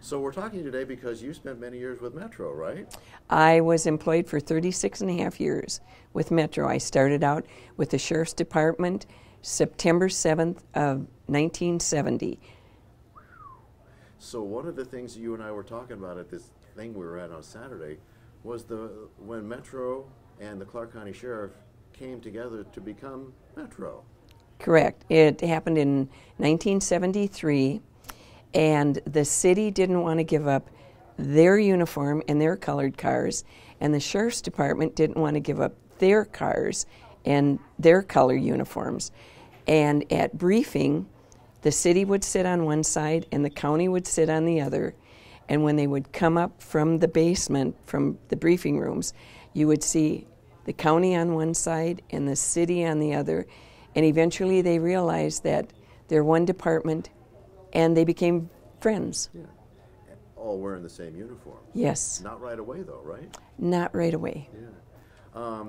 So we're talking today because you spent many years with Metro, right? I was employed for 36 and a half years with Metro. I started out with the Sheriff's Department September 7th of 1970. So one of the things you and I were talking about at this thing we were at on Saturday was when Metro and the Clark County Sheriff came together to become Metro. Correct. It happened in 1973, and the city didn't want to give up their uniform and their colored cars, and the Sheriff's Department didn't want to give up their cars and their color uniforms. And at briefing, the city would sit on one side and the county would sit on the other. And when they would come up from the basement, from the briefing rooms, you would see the county on one side and the city on the other. And eventually they realized that they're one department, and they became friends. Yeah. All wearing the same uniform. Yes. Not right away, though, right? Not right away. Yeah.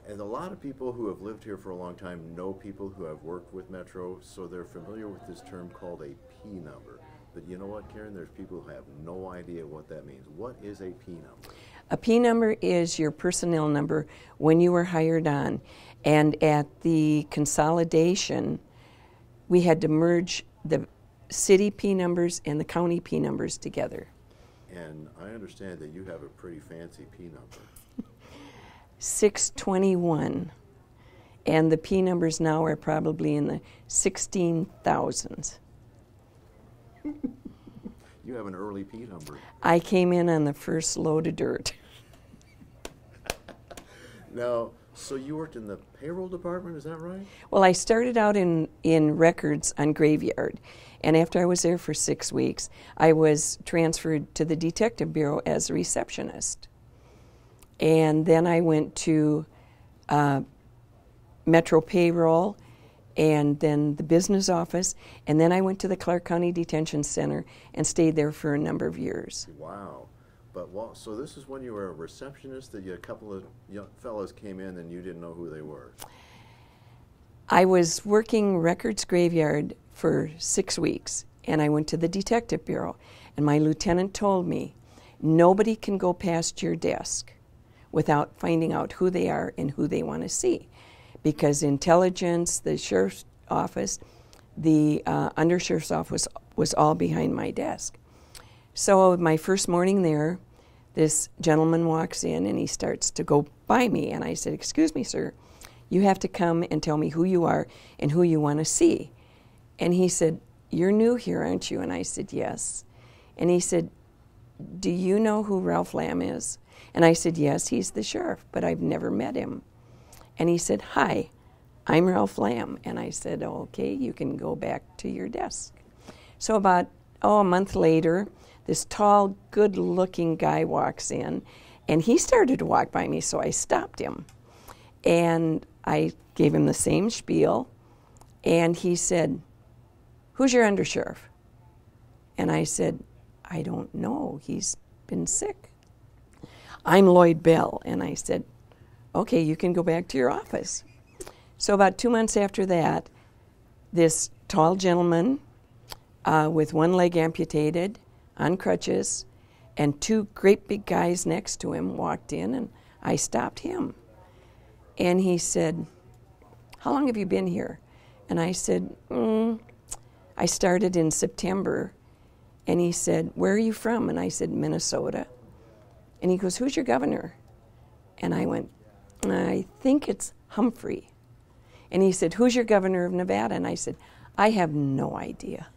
And a lot of people who have lived here for a long time know people who have worked with Metro, so they're familiar with this term called a P number. But you know what, Karen? There's people who have no idea what that means. What is a P number? A P number is your personnel number when you were hired on. And at the consolidation, we had to merge the city P numbers and the county P numbers together. And I understand that you have a pretty fancy P number. 621. And the P numbers now are probably in the 16,000s. You have an early P number. I came in on the first load of dirt. Now, so you worked in the payroll department, is that right? Well, I started out in records on Graveyard, and after I was there for 6 weeks, I was transferred to the Detective Bureau as a receptionist. And then I went to Metro Payroll, and then the business office, and then I went to the Clark County Detention Center and stayed there for a number of years. Wow. So this is when you were a receptionist that a couple of young fellows came in and you didn't know who they were. I was working records graveyard for 6 weeks, and I went to the Detective Bureau, and my lieutenant told me, nobody can go past your desk without finding out who they are and who they want to see. Because intelligence, the sheriff's office, the undersheriff's office was all behind my desk. So my first morning there, this gentleman walks in and he starts to go by me. And I said, "Excuse me, sir, you have to come and tell me who you are and who you want to see." And he said, "You're new here, aren't you?" And I said, "Yes." And he said, "Do you know who Ralph Lamb is?" And I said, "Yes, he's the sheriff, but I've never met him." And he said, "Hi, I'm Ralph Lamb." And I said, "Okay, you can go back to your desk." So about, a month later, this tall, good-looking guy walks in, and he started to walk by me, so I stopped him. And I gave him the same spiel, and he said, "Who's your undersheriff?" And I said, "I don't know. He's been sick." "I'm Lloyd Bell." And I said, "Okay, you can go back to your office." So about 2 months after that, this tall gentleman with one leg amputated, on crutches, and two great big guys next to him walked in, and I stopped him. And he said, "How long have you been here?" And I said, "I started in September." And he said, "Where are you from?" And I said, "Minnesota." And he goes, "Who's your governor?" And I went, "I think it's Humphrey." And he said, "Who's your governor of Nevada?" And I said, "I have no idea."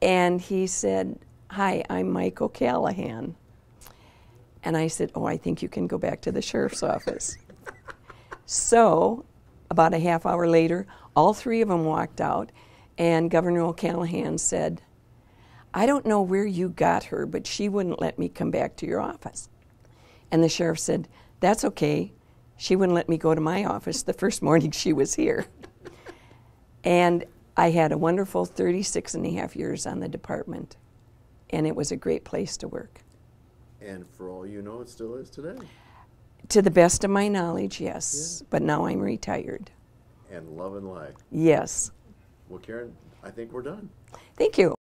And he said, "Hi, I'm Mike O'Callahan." And I said, "I think you can go back to the sheriff's office." So about a half hour later, all three of them walked out, and Governor O'Callahan said, "I don't know where you got her, but she wouldn't let me come back to your office." And the sheriff said, "That's okay. She wouldn't let me go to my office the first morning she was here." And I had a wonderful 36 and a half years on the department, and it was a great place to work. And for all you know, it still is today. To the best of my knowledge, yes. Yeah. But now I'm retired. And love and life. Yes. Well, Karen, I think we're done. Thank you.